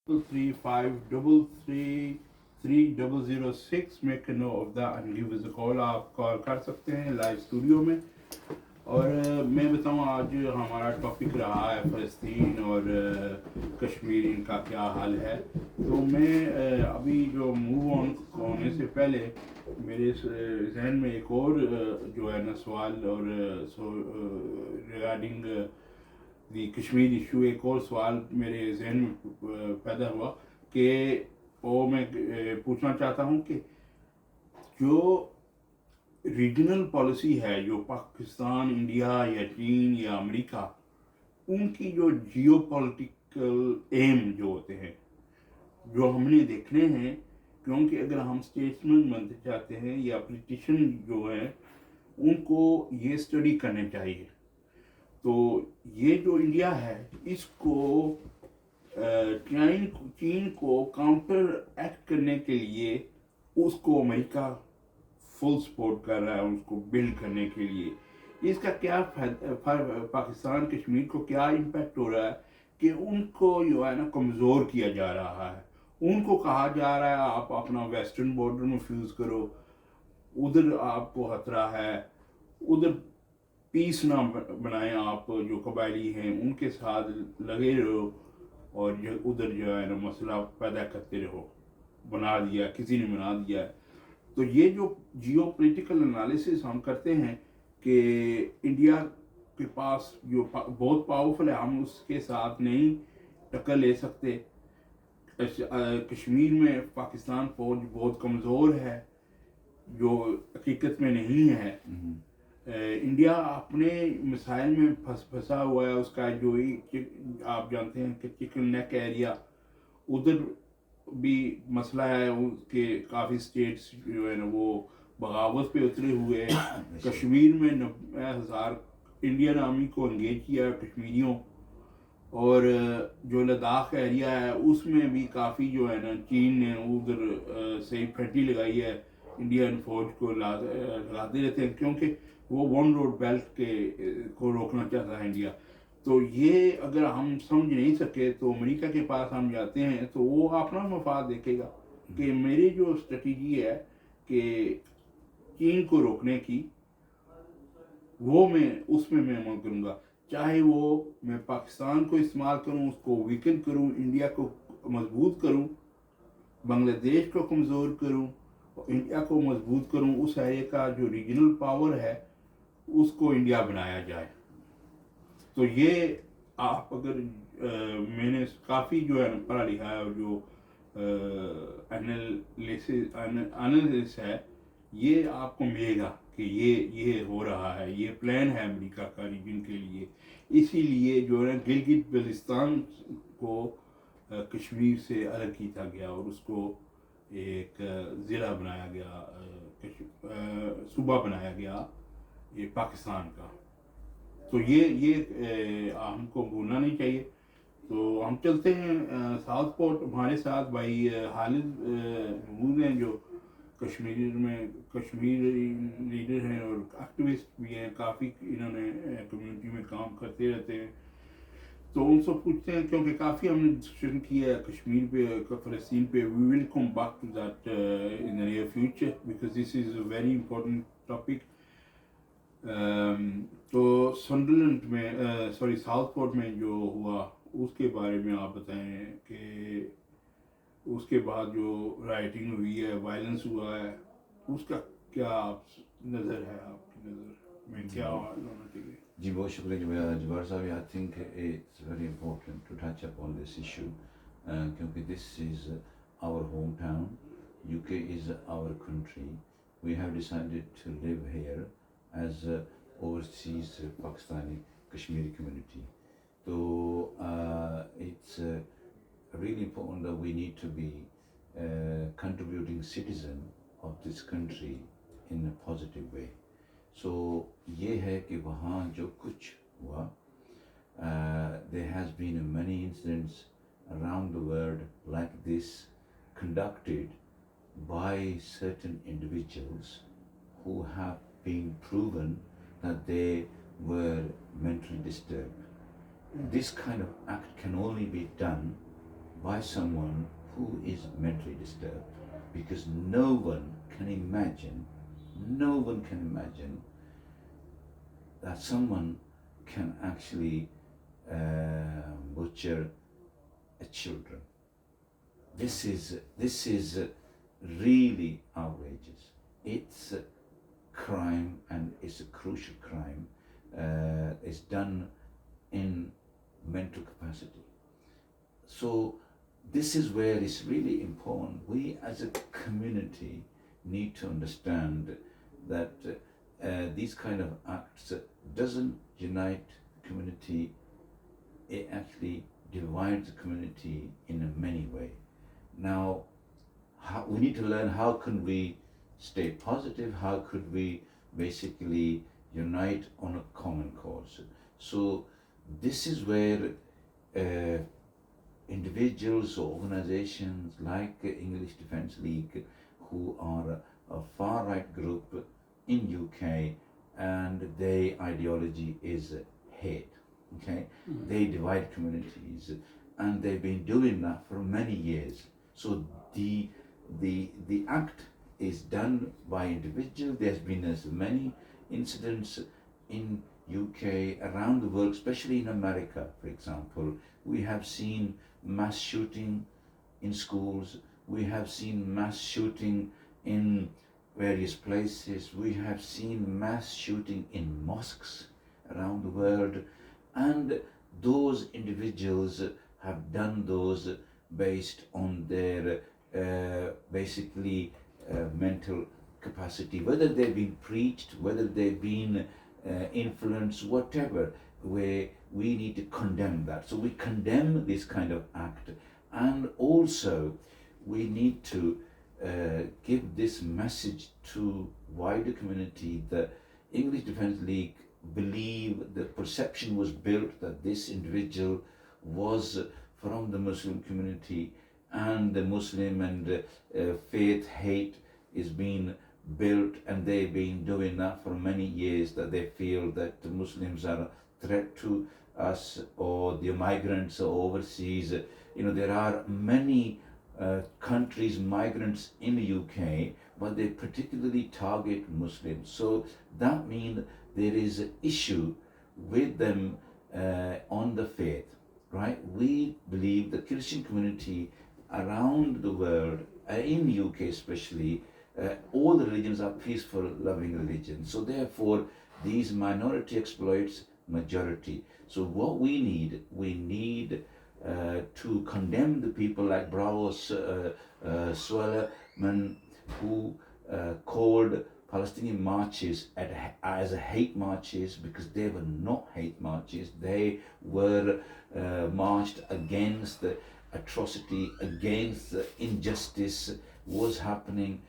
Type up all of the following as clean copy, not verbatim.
335333006 make note of the and give us a call. آپ call کر سکتے ہیں لائیو اسٹوڈیو میں. اور میں بتاؤں آج ہمارا ٹاپک رہا ہے فلسطین اور کشمیر، ان کا کیا حال ہے. تو میں ابھی جو موو آن ہونے سے پہلے میرے ذہن میں ایک اور جو ہے نا سوال اور ریگارڈنگ دی کشمیر ایشو ایک اور سوال میرے ذہن میں پیدا ہوا کہ وہ میں پوچھنا چاہتا ہوں کہ جو ریجنل پالیسی ہے جو پاکستان، انڈیا یا چین یا امریکہ، ان کی جو جیو پولیٹیکل ایم جو ہوتے ہیں جو ہم نے دیکھنے ہیں، کیونکہ اگر ہم اسٹیٹسمین بنتے چاہتے ہیں یا پولیٹیشین جو ہیں ان کو یہ اسٹڈی کرنے چاہیے. تو یہ جو انڈیا ہے اس کو چین کو کاؤنٹر ایکٹ کرنے کے لیے اس کو امریکہ فل سپورٹ کر رہا ہے اس کو بلڈ کرنے کے لیے. اس کا کیا پاکستان کشمیر کو کیا امپیکٹ ہو رہا ہے کہ ان کو جو ہے نا کمزور کیا جا رہا ہے. ان کو کہا جا رہا ہے آپ اپنا ویسٹرن بارڈر میں فیوز کرو، ادھر آپ کو خطرہ ہے، ادھر پیس نہ بنائیں، آپ جو قبائلی ہیں ان کے ساتھ لگے رہو اور ادھر جو ہے نا مسئلہ پیدا کرتے رہو. بنا دیا کسی نے بنا دیا ہے. تو یہ جو جیو پولیٹیکل انالیسس ہم کرتے ہیں کہ انڈیا کے پاس جو بہت پاورفل ہے، ہم اس کے ساتھ نہیں ٹکر لے سکتے. کشمیر میں پاکستان فوج بہت کمزور ہے جو حقیقت میں نہیں ہے. انڈیا اپنے مسائل میں پھنسا ہوا ہے. اس کا جو آپ جانتے ہیں کہ چکن نیک ایریا ادھر بھی مسئلہ ہے کہ کافی اسٹیٹس جو ہے نا وہ بغاوت پہ اترے ہوئے ہیں. کشمیر میں 90,000 انڈین آرمی کو انگیج کیا کشمیریوں. اور جو لداخ ایریا ہے اس میں بھی کافی جو ہے نا چین نے ادھر صحیح پھٹی لگائی ہے انڈین فوج کو لگاتے رہتے ہیں کیونکہ وہ ون روڈ بیلٹ کو روکنا چاہتا ہے انڈیا. تو یہ اگر ہم سمجھ نہیں سکے تو امریکہ کے پاس ہم جاتے ہیں تو وہ اپنا مفاد دیکھے گا کہ میری جو اسٹریٹجی ہے کہ چین کو روکنے کی وہ میں اس میں عمل کروں گا. چاہے وہ میں پاکستان کو استعمال کروں، اس کو ویکن کروں، انڈیا کو مضبوط کروں، بنگلہ دیش کو کمزور کروں، انڈیا کو مضبوط کروں. اس ایریا کا جو ریجنل پاور ہے اس کو انڈیا بنایا جائے. تو یہ آپ اگر میں نے کافی جو ہے پڑھا لکھا ہے اور جو انالیسس ہے یہ آپ کو ملے گا کہ یہ ہو رہا ہے، یہ پلان ہے امریکہ کا ریجن کے لیے. اسی لیے جو ہے گلگت بلتستان کو کشمیر سے الگ کیا گیا اور اس کو ایک ضلع بنایا گیا، صوبہ بنایا گیا یہ پاکستان کا. تو یہ ہم کو بھولنا نہیں چاہیے. تو ہم چلتے ہیں ساؤتھ پورٹ. ہمارے ساتھ بھائی خالد محمود ہیں جو کشمیری لیڈر ہیں اور ایکٹیوسٹ بھی ہیں. کافی انہوں نے کمیونٹی میں کام کرتے رہتے ہیں. تو ان سے پوچھتے ہیں کیونکہ کافی ہم نے ڈسکشن کیا ہے کشمیر پہ، فلسطین پہ. We will come back to that in the near future because this is a very important topic. تو سنڈرلینڈ میں ساؤتھ پورٹ میں جو ہوا اس کے بارے میں آپ بتائیں کہ اس کے بعد جو رائٹنگ ہوئی ہے، وائلنس ہوا ہے، اس کا کیا نظر ہے، آپ کی نظر میں کیا ہونا چاہیے؟ جی بہت شکریہ Jabbar sahab. I think it's very important to touch upon this issue کیونکہ this is our home town. U K is our country. We have decided to live here as overseas Pakistani Kashmiri community. So it's really important that we need to be contributing citizen of this country in a positive way. So یہ ہے کہ وہاں جو کچھ ہوا there has been many incidents around the world like this conducted by certain individuals who have been proven that they were mentally disturbed. This kind of act can only be done by someone who is mentally disturbed, because no one can imagine that someone can actually butcher a children. This is really outrageous. It's a crime, and it's a crucial crime. It's done in mental capacity. So this is where it's really important. We as a community need to understand that these kind of acts doesn't unite the community. It actually divides the community in many ways. Now, we need to learn how can we stay positive, how could we basically unite on a common cause. So this is where individuals or organizations like English Defence League, who are a far right group in UK, and their ideology is hate. Okay, they divide communities, and they've been doing that for many years. So the act is done by individuals. There's been as many incidents in UK, around the world, especially in America, for example. We have seen mass shooting in schools. We have seen mass shooting in various places. We have seen mass shooting in mosques around the world, and those individuals have done those based on their mental capacity, whether they've been preached, whether they've been influenced, whatever, where we need to condemn that. So we condemn this kind of act, and also we need to give this message to wider community that English Defence League believe the perception was built that this individual was from the Muslim community, and the Muslim and faith hate is being built, and they've been doing that for many years, that they feel that the Muslims are a threat to us, or the migrants are overseas. There are many countries, migrants in the UK, but they particularly target Muslims. So that means there is an issue with them on the faith, right? We believe the Christian community around the world, in the UK especially, all the religions are peaceful, loving religions. So therefore, these minority exploits majority. So what we need to condemn the people like Bravo Suleiman, who called Palestinian marches as hate marches, because they were not hate marches. They were marched against the atrocity, against the injustice was happening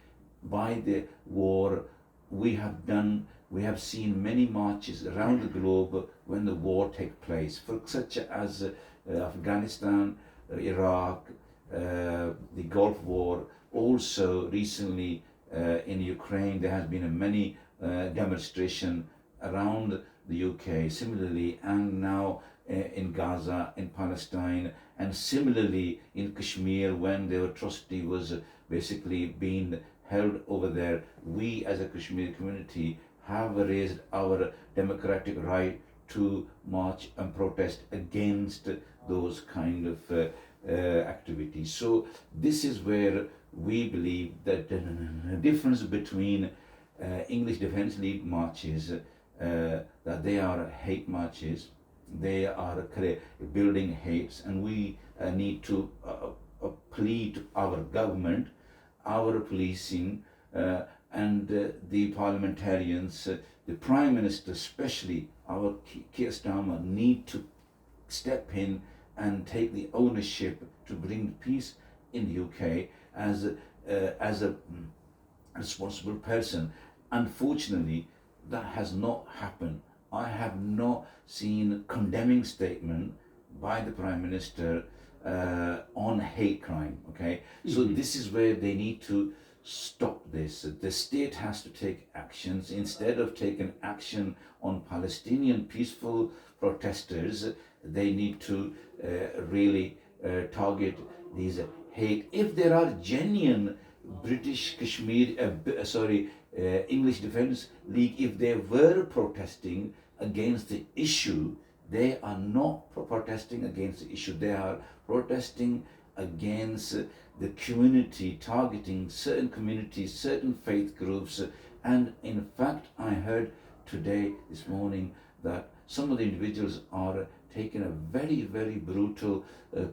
by the war. We have seen many marches around the globe when the war takes place, for such as Afghanistan, Iraq, the Gulf War. Also recently in Ukraine there has been many demonstration around the UK, similarly, and now in Gaza, in Palestine, and similarly in Kashmir, when the atrocity was basically being held over there. We as a Kashmiri community have raised our democratic right to march and protest against those kind of activities. So this is where we believe that the difference between English Defence League marches, that they are hate marches, they are building hates, and we need to plead to our government, our policing, and the parliamentarians, the Prime Minister especially, our Keir Starmer, need to step in and take the ownership to bring peace in the UK as a responsible person. Unfortunately, that has not happened. I have not seen a condemning statement by the Prime Minister on hate crime. Okay, so this is where they need to stop this. The state has to take actions. Instead of taking action on Palestinian peaceful protesters, they need to really target these hate. If there are genuine British Kashmir, English Defence League, if they were protesting against the issue, they are not protesting against the issue. They are protesting against the community, targeting certain communities, certain faith groups. And in fact, I heard this morning, that some of the individuals are taking a very, very brutal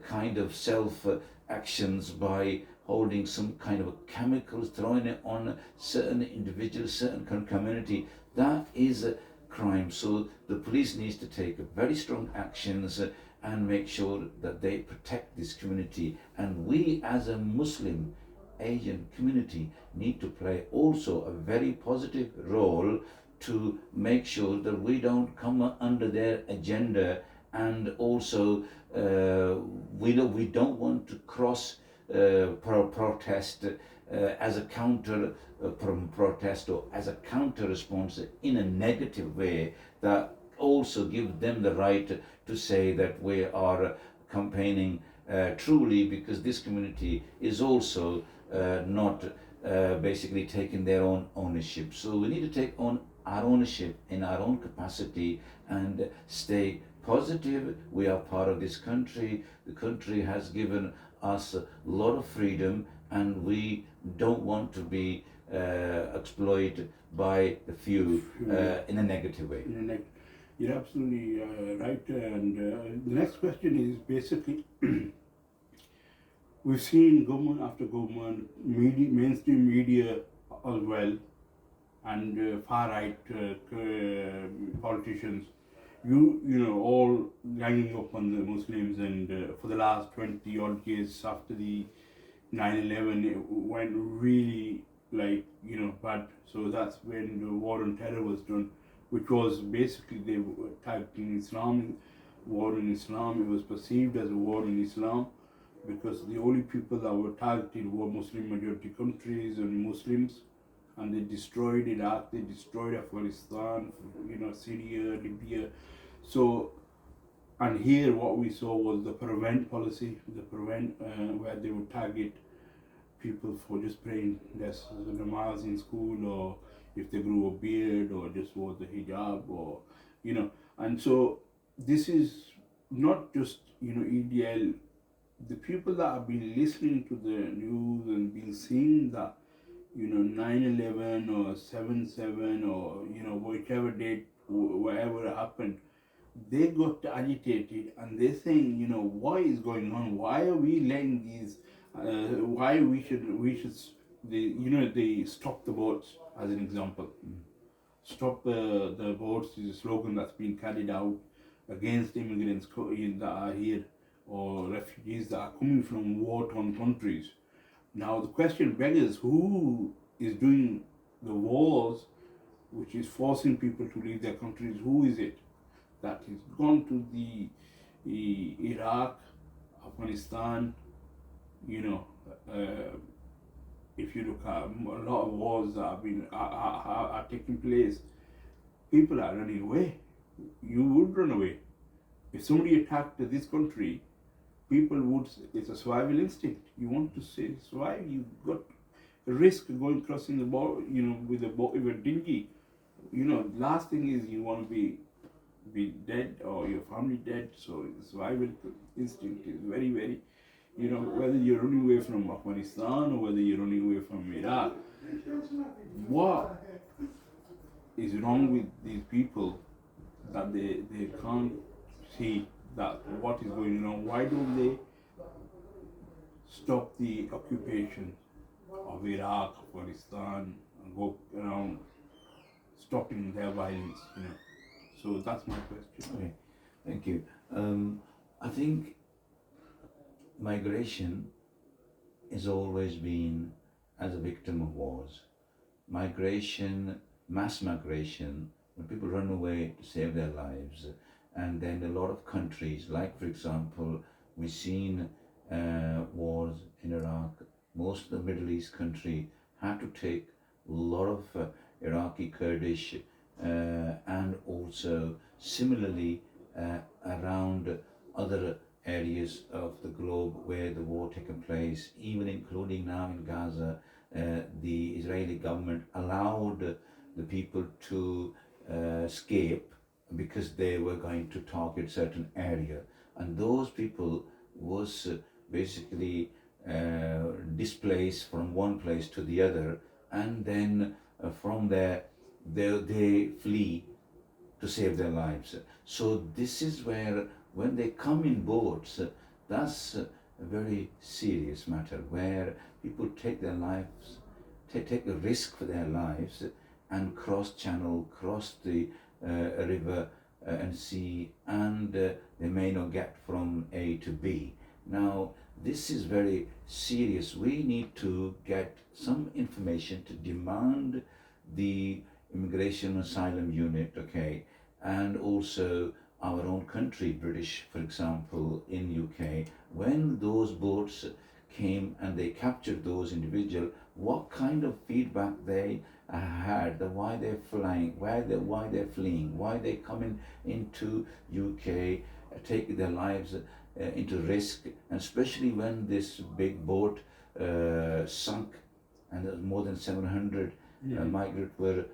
kind of self actions by holding some kind of chemicals, throwing it on certain individuals, certain community. That is a crime. So the police needs to take very strong actions and make sure that they protect this community. And we as a Muslim Asian community need to play also a very positive role to make sure that we don't come under their agenda, and also we don't want to cross protest as a counter protest or as a counter response in a negative way, that also give them the right to say that we are campaigning truly, because this community is also not basically taking their own ownership. So we need to take on our ownership in our own capacity and stay positive. We are part of this country. The country has given us a lot of freedom, and we don't want to be exploited by the few in a negative way. You're absolutely right. And the next question is basically, we've seen government after government, mainstream media as well, and far-right politicians, all ganging up on the Muslims. And for the last 20 odd years after the 9/11, it went really bad. So that's when the war on terror was done, which was basically they were targeting Islam, war in Islam. It was perceived as a war in Islam because the only people that were targeted were Muslim majority countries and Muslims, and they destroyed Iraq, they destroyed Afghanistan, Syria, Libya. So, and here what we saw was the prevent policy, where they would target people for just praying less namaz in school, or if they grew a beard, or just wore the hijab, or and so this is not just EDL. The people that have been listening to the news and been seeing that 9/11 or 7/7 or whichever date, whatever happened, they got agitated and they're saying, what is going on? Why are we letting these? Why we should they stop the boats, as an example. Stop the boats is a slogan that's been carried out against immigrants that are here, or refugees that are coming from war-torn countries. Now the question beggars, who is doing the wars which is forcing people to leave their countries? Who is it that has gone to the Iraq, Afghanistan? If you look at a lot of wars that have been are taking place, people are running away. You would run away if somebody attacked this country. People would. It's a survival instinct. You want to survive. You got a risk going crossing the border. With a boat, with a dinghy. Last thing is you want to be dead or your family dead. So the survival instinct is very, very. Whether you're running away from Afghanistan or whether you're running away from Iraq, what is wrong with these people that they can't see that what is going on? Why don't they stop the occupation of Iraq, Afghanistan, and go around stopping their violence? So that's my question. Okay, thank you. I think migration has always been as a victim of wars. Mass migration, when people run away to save their lives, and then a lot of countries, like for example, we've seen wars in Iraq. Most of the Middle East country had to take a lot of Iraqi Kurdish and also similarly around other areas of the globe where the war taken place, even including now in Gaza, the Israeli government allowed the people to escape because they were going to target certain area, and those people was basically displaced from one place to the other, and then from there they flee to save their lives. So this is where, when they come in boats, that's a very serious matter, where people take their lives, take a risk for their lives, and cross channel, cross the river and sea, and they may not get from A to B. Now, this is very serious. We need to get some information to demand the Immigration Asylum Unit, okay, and also our own country, British, for example, in UK, when those boats came and they captured those individuals, what kind of feedback they had, why they're flying, why they're fleeing, why they're coming into UK, taking their lives into risk, and especially when this big boat sunk, and there was more than 700 migrants were,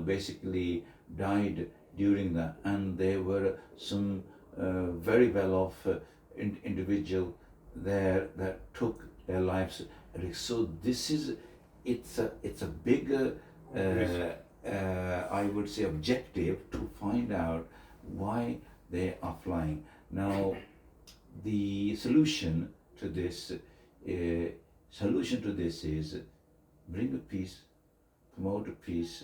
basically died during that, and there were some very well off individual there that took their lives at risk. So this is, it's a bigger I would say objective to find out why they are flying. Now, the solution to this is bring a peace, promote a peace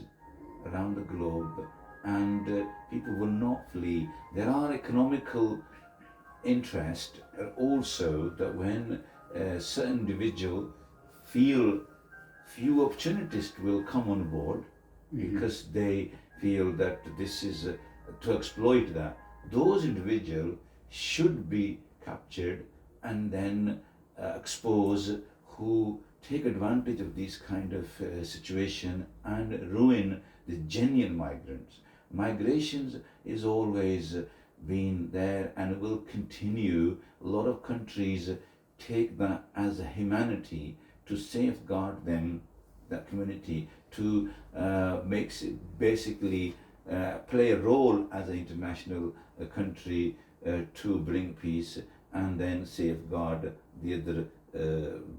around the globe, and people will not flee. There are economical interest also, that when certain individual feel few opportunities will come on board because they feel that this is to exploit that. Those individuals should be captured and then exposed, who take advantage of these kind of situation and ruin the genuine migrants. Migrations is always been there and will continue. A lot of countries take that as a humanity to safeguard them, that community, to basically play a role as an international country to bring peace and then safeguard the other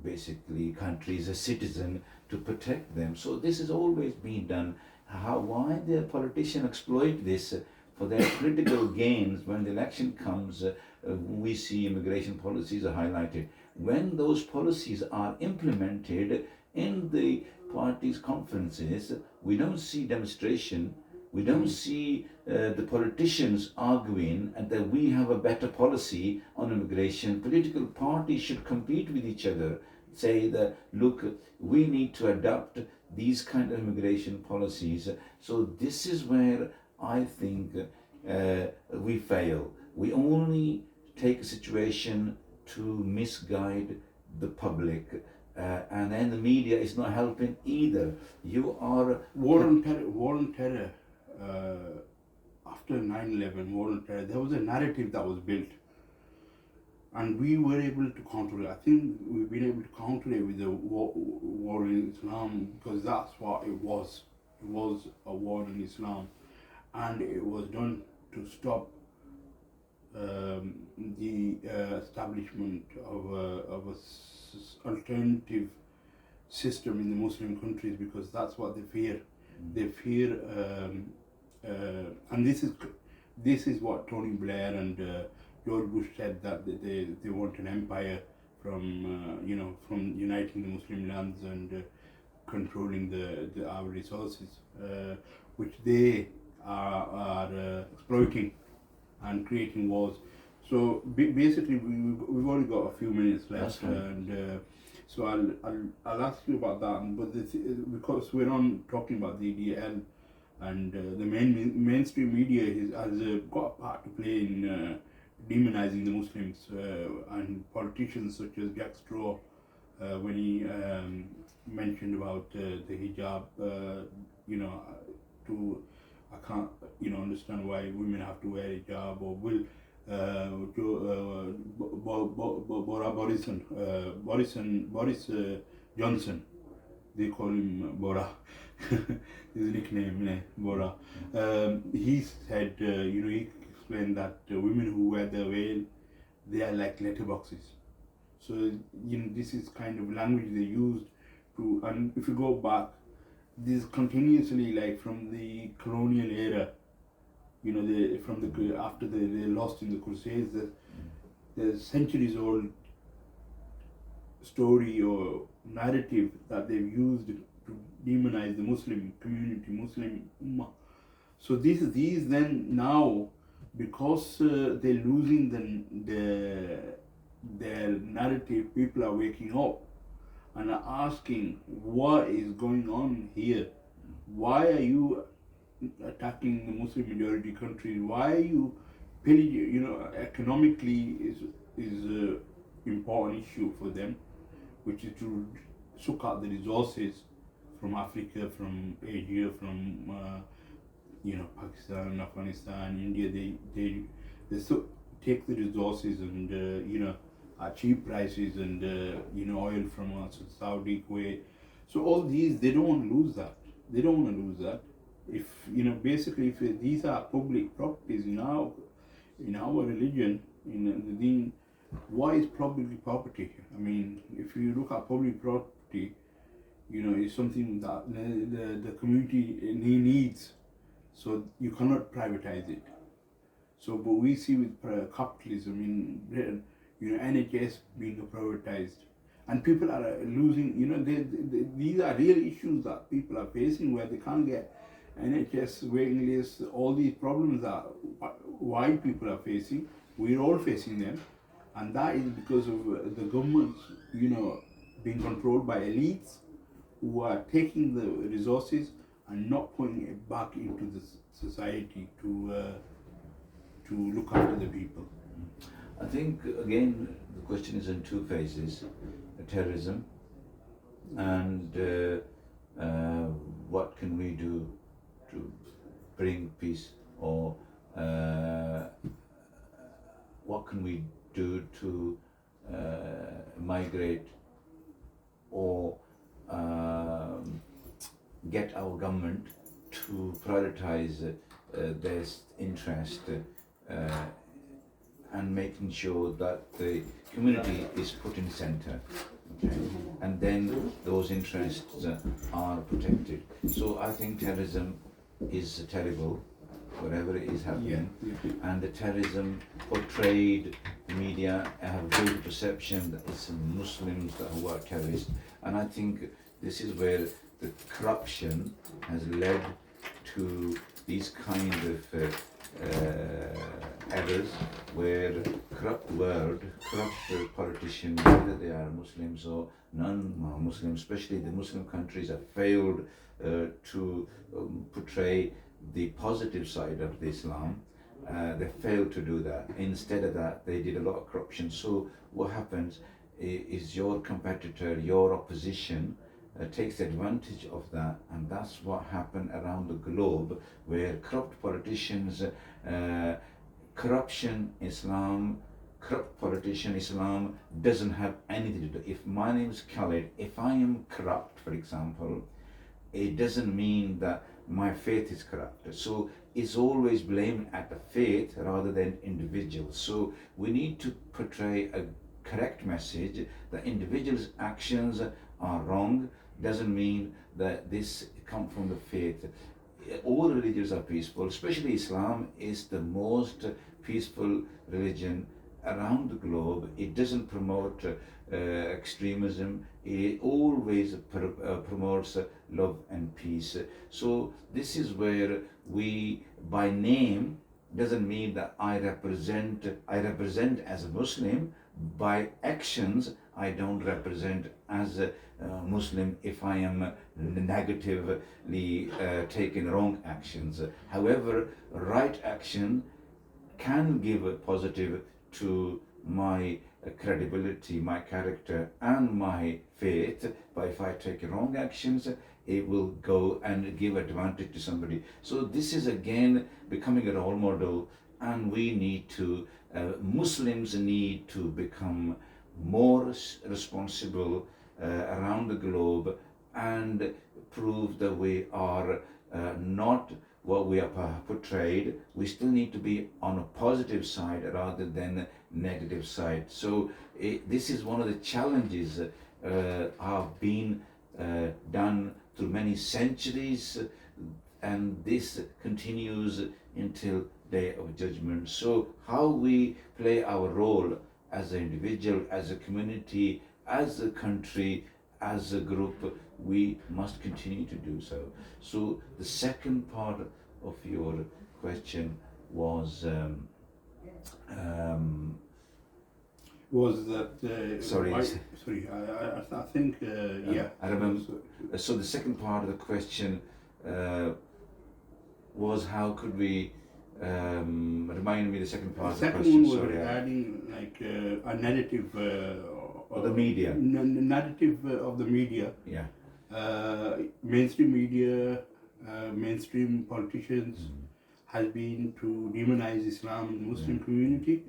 basically countries, a citizen, to protect them. So this has always been done. Why the politicians exploit this for their political gains? When the election comes, we see immigration policies are highlighted. When those policies are implemented in the parties' conferences, we don't see demonstration. We don't see the politicians arguing and that we have a better policy on immigration. Political parties should compete with each other, say that, look, we need to adopt these kind of immigration policies. So this is where I think we fail. We only take a situation to misguide the public, and then the media is not helping either. You are war on terror. After 9/11, war on terror, there was a narrative that was built, and we were able to counter it. I think we've been able to counter it with the war in Islam, because that's what it was. It was a war in Islam, and it was done to stop the establishment of a alternative system in the Muslim countries, because that's what they fear. They fear, and this is what Tony Blair and George Bush said, that they want an empire from from uniting the Muslim lands and controlling our resources, which they are exploiting and creating wars. So basically, we've only got a few minutes left, and so I'll ask you about that. But because we're on talking about the EDL, and the mainstream media has got a part to play in demonizing the Muslims, and politicians such as Jack Straw, when he mentioned about the hijab, I can't understand why women have to wear hijab, or will जो Boris Johnson, they call him Bora. His nickname, Bora. He said, he explained that women who wear the veil, they are like letterboxes. So, this is kind of language they used to, and if you go back, this continuously, like from the colonial era, after they lost in the Crusades, the centuries old story or narrative that they've used to demonize the Muslim community, Muslim Ummah. So these then now, because they're losing their narrative, people are waking up and are asking, what is going on here? Why are you attacking the Muslim majority countries? Why are you pillaging? Economically is a important issue for them, which is to suck out the resources from Africa, from Asia, from Pakistan, Afghanistan, India. They take the resources and at cheap prices, and oil from Saudi, Kuwait. So all these, they don't want to lose that. They don't want to lose that. If basically, if these are public properties in our religion, in the Deen, what is public property? I mean, if you look at public property, it's something that the community needs. So you cannot privatize it. So, but we see with capitalism in Britain, NHS being privatized, and people are losing. These are real issues that people are facing, where they can't get NHS waiting lists. All these problems are why people are facing. We're all facing them, and that is because of the governments, being controlled by elites who are taking the resources and not putting it back into the society to look after the people. I think again the question is in two phases: terrorism and what can we do to bring peace, or what can we do to migrate or get our government to prioritize their interest and making sure that the community is put in center, okay? And then those interests are protected. So I think terrorism is terrible, whatever is happening, and the terrorism portrayed, the media have built a perception that it's Muslims who are terrorists, and I think this is where the corruption has led to these kind of errors, where corrupt politicians, whether they are Muslims or non-Muslims, especially the Muslim countries, have failed to portray the positive side of the Islam. They failed to do that. Instead of that, they did a lot of corruption. So what happens is your competitor, your opposition, takes advantage of that, and that's what happened around the globe, where corrupt politicians, corruption Islam, corrupt politician Islam doesn't have anything to do. If my name is Khalid, if I am corrupt, for example, it doesn't mean that my faith is corrupt. So it's always blamed at the faith rather than individuals. So we need to portray a correct message that individuals' actions are wrong. Doesn't mean that this comes from the faith. All religions are peaceful, especially Islam is the most peaceful religion around the globe. It doesn't promote extremism. It always promotes love and peace. So this is where we, by name, doesn't mean that I represent as a Muslim. By actions, I don't represent as a Muslim if I am negatively taking wrong actions. However, right action can give a positive to my credibility, my character and my faith, but if I take wrong actions, it will go and give advantage to somebody. So this is again becoming a role model, and we need to Muslims need to become more responsible around the globe and prove that we are not what we are portrayed. We still need to be on a positive side rather than negative side. So this is one of the challenges have been done through many centuries, and this continues until day of judgment. So how we play our role as an individual, as a community, as a country, as a group, we must continue to do so. So the second part of your question was Was that sorry. I think yeah. I remember. So the second part of the question was how could we remind me the second part The of the second question. one was Sorry, adding like a narrative of the media. Narrative of the media. Yeah. Mainstream media, mainstream politicians has been to demonize Islam in the Muslim community.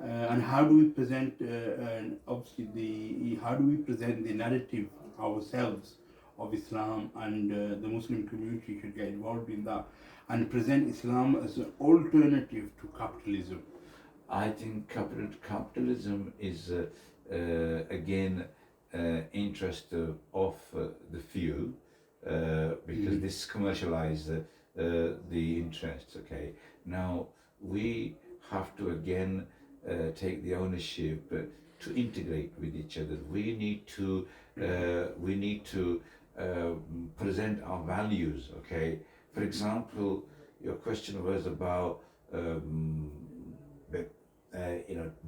And how do we present, and obviously how do we present the narrative ourselves of Islam, and the Muslim community should get involved in that and present Islam as an alternative to capitalism. I think capitalism is again interest of the few because this commercialize the interests. Okay, now we have to again take the ownership to integrate with each other. We need to present our values. Okay, for example, your question was about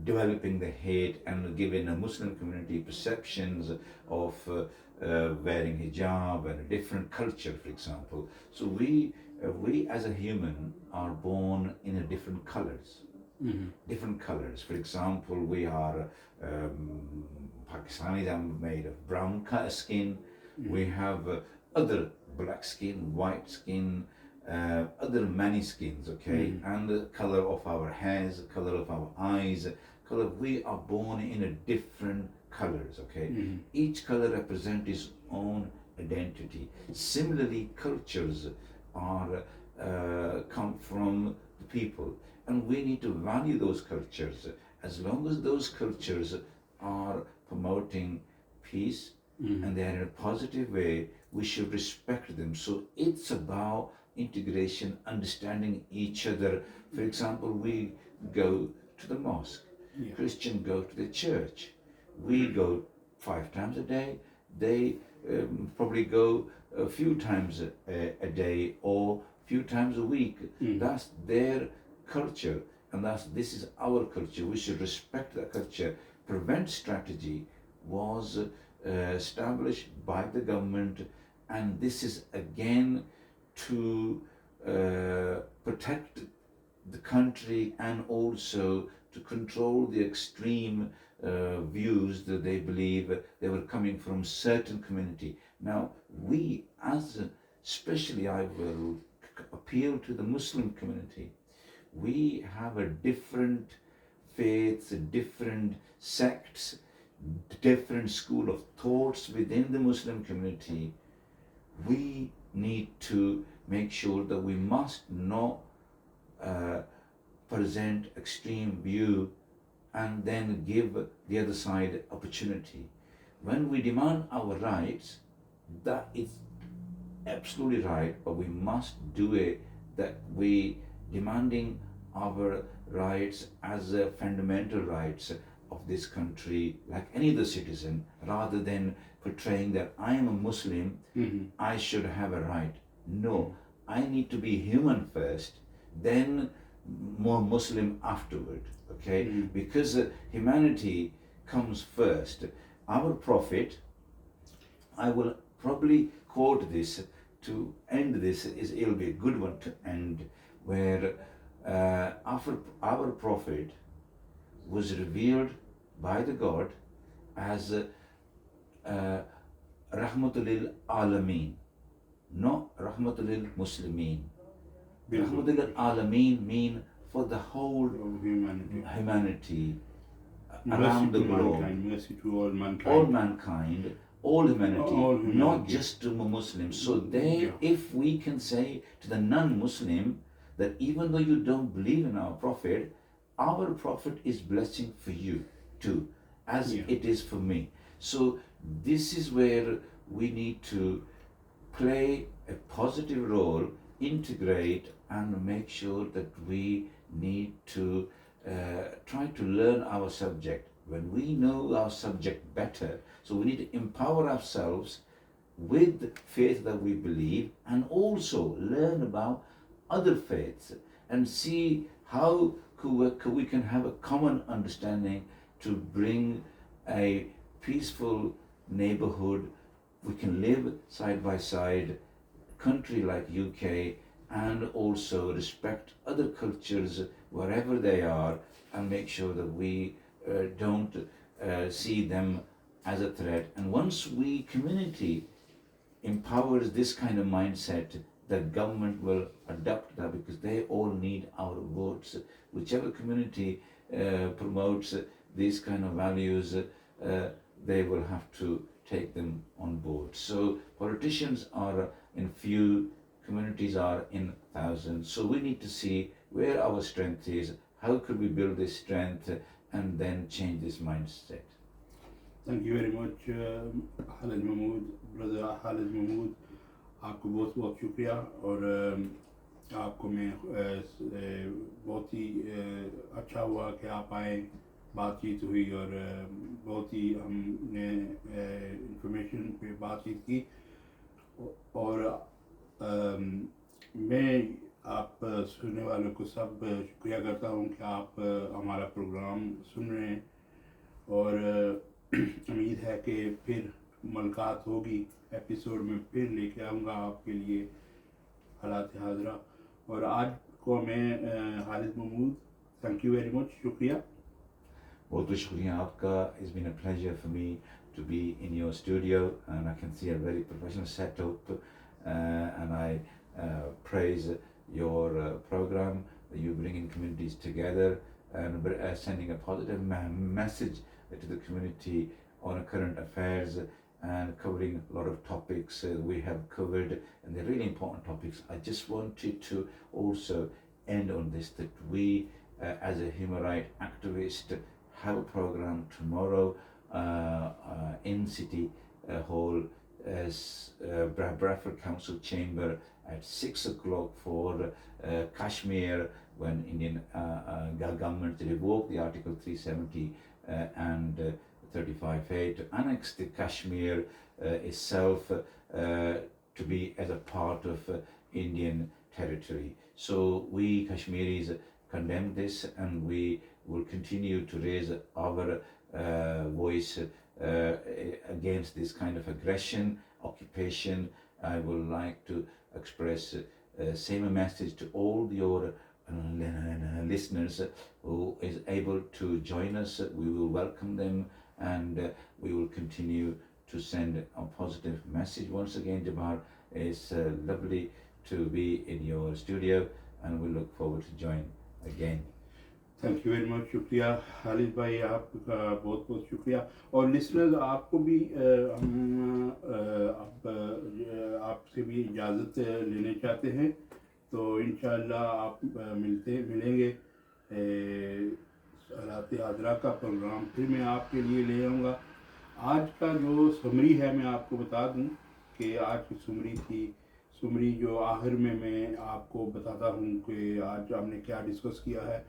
developing the hate and giving a Muslim community perceptions of wearing hijab and a different culture, for example. So we as a human are born in a different colors. Different colors. For example, we are Pakistanis are made of brown skin. We have other black skin, white skin, other many skins, okay, and the color of our hairs, the color of our eyes, color. We are born in a different colors, okay. Each color represents its own identity. Similarly, cultures are come from the people, and we need to value those cultures. As long as those cultures are promoting peace and they are in a positive way, we should respect them. So it's about integration, understanding each other. For example, we go to the mosque, Christian go to the church. We go 5 times a day, they probably go a few times a day or few times a week. That's their culture, and this is our culture. We should respect that culture. Prevent strategy was established by the government, and this is again to protect the country and also to control the extreme views that they believe they were coming from certain community. Now we, especially I will appeal to the Muslim community. We have a different faiths, different sects, different school of thoughts within the Muslim community. We need to make sure that we must not present extreme view and then give the other side opportunity. When we demand our rights, that is absolutely right, but we must do it that we demanding our rights as a fundamental rights of this country like any other citizen, rather than portraying that I am a Muslim, I should have a right. No, I need to be human first, then more Muslim afterward, okay? Because humanity comes first. Our Prophet, I will probably quote this to end this, it'll be a good one to end, where our Prophet was revealed by the God as Rahmatul Alameen, not Rahmatul Muslimin. Rahmatul Alameen mean for the whole of humanity mercy around the to globe. mankind, mercy to all mankind. All mankind, all humanity, All humanity. not just to Muslims. So they, if we can say to the non-Muslim that even though you don't believe in our Prophet is blessing for you too, as it is for me. So this is where we need to play a positive role, integrate, and make sure that we need to try to learn our subject. When we know our subject better, so we need to empower ourselves with the faith that we believe, and also learn about other faiths and see how we can have a common understanding to bring a peaceful neighborhood. We can live side by side, country like UK, and also respect other cultures wherever they are, and make sure that we don't see them as a threat. And once we community empowers this kind of mindset, the government will adopt that, because they all need our votes. Whichever community promotes these kind of values, they will have to take them on board. So politicians are in few, communities are in thousands. So we need to see where our strength is, how could we build this strength, and then change this mindset. Thank you very much, Khalid Mahmood, brother Khalid Mahmood. आपको बहुत बहुत शुक्रिया, और आपको मैं बहुत ही अच्छा हुआ कि आप आए, बातचीत हुई, और बहुत ही हमने इंफॉर्मेशन पे बातचीत की। और मैं आप सुनने वालों को सब शुक्रिया करता हूँ कि आप हमारा प्रोग्राम सुन रहे हैं, और उम्मीद है कि फिर मुलाकात होगी, एपिसोड में फिर लेके आऊँगा आपके लिए हालात हाजरा। और आज को मैं Khalid Mahmood, thank you very much, शुक्रिया। बहुत बहुत शुक्रिया आपका। It's been a pleasure for me to be in your studio, and I can see a very professional setup, and I praise your program that you bring in communities together, and sending a positive message to the community on current affairs, and covering a lot of topics we have covered, and they're really important topics. I just wanted to also end on this, that we as a human rights activist have a program tomorrow in City Hall, as Bradford Council Chamber at 6 o'clock for Kashmir, when Indian government revoked the Article 370 and 35A to annex the Kashmir itself to be as a part of Indian territory. So we Kashmiris condemn this, and we will continue to raise our voice against this kind of aggression, occupation. I would like to express same message to all your listeners who is able to join us. We will welcome them, and we will continue to send a positive message. Once again, Jabbar, it's lovely to be in your studio, and we look forward to join again. Thank you very much, शुक्रिया खालिद भाई, आपका बहुत बहुत शुक्रिया। और listeners, आपको भी हम आपसे भी इजाज़त लेने चाहते हैं, तो इंशाअल्लाह आप मिलेंगे। हालात हाजरा का प्रोग्राम फिर मैं आपके लिए ले आऊँगा। आज का जो समरी है, मैं आपको बता दूं कि आज की समरी जो आखिर में मैं आपको बताता हूं कि आज हमने क्या डिस्कस किया है।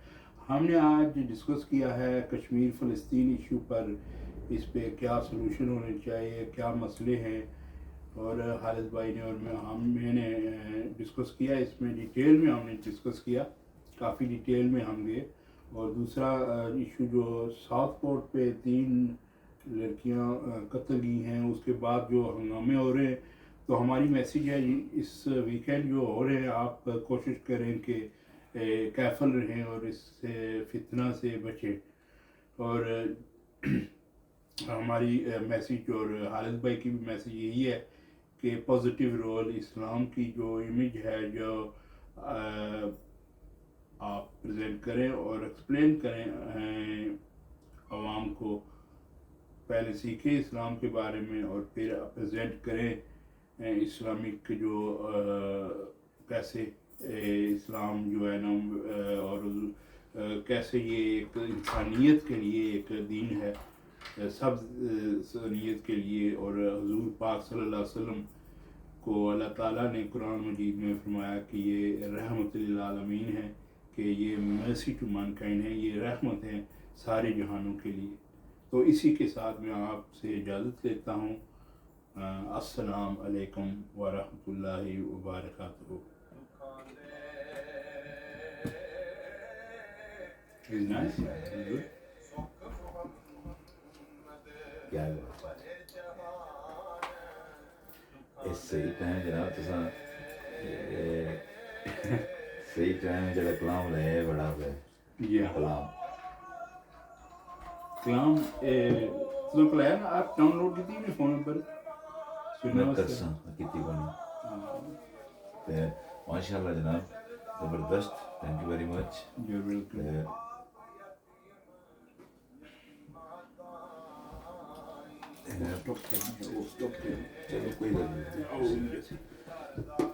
हमने आज डिस्कस किया है कश्मीर फ़लस्तीन इशू पर, इस पे क्या सलूशन होने चाहिए, क्या मसले हैं, और खालिद भाई ने और मैंने डिस्कस किया। इसमें डिटेल में हमने डिस्कस किया, काफ़ी डिटेल में हम गए। और दूसरा इशू जो साउथपोर्ट पे 3 लड़कियां कत्ल की हैं, उसके बाद जो हंगामे हो रहे हैं, तो हमारी मैसेज है इस वीकेंड जो हो रहे हैं, आप कोशिश करें कि कैफल रहें और इससे फितना से बचें। और हमारी मैसेज और खालिद भाई की भी मैसेज यही है कि पॉजिटिव रोल इस्लाम की जो इमेज है, जो آپ پریزنٹ کریں اور ایکسپلین کریں عوام کو. پہلے سیکھیں اسلام کے بارے میں اور پھر پریزنٹ کریں اسلامک جو کیسے اسلام جو ہے نا اور کیسے یہ ایک انسانیت کے لیے ایک دین ہے, سب انسانیت کے لیے. اور حضور پاک صلی اللہ علیہ وسلم کو اللہ تعالیٰ نے قرآن مجید میں فرمایا کہ یہ رحمت للعالمین ہے, کہ یہ مرسی ٹو مینکائنڈ ہے, یہ رحمت ہے سارے جہانوں کے لیے. تو اسی کے ساتھ میں آپ سے اجازت لیتا ہوں. السلام علیکم ورحمۃ اللہ وبرکاتہ. Is nice? Is good? کیا اس صحیح ٹائم جناب تساں صحیح ٹائم جڑا کلام لے بڑا ہے کلام کلام تو کلام آپ ڈاؤن لوڈ کی تھی فون پر میں کرساں کیتی بنی تے ماشاء اللہ جناب زبردست. Thank you very much. You welcome. چلو کوئی گل نہیں.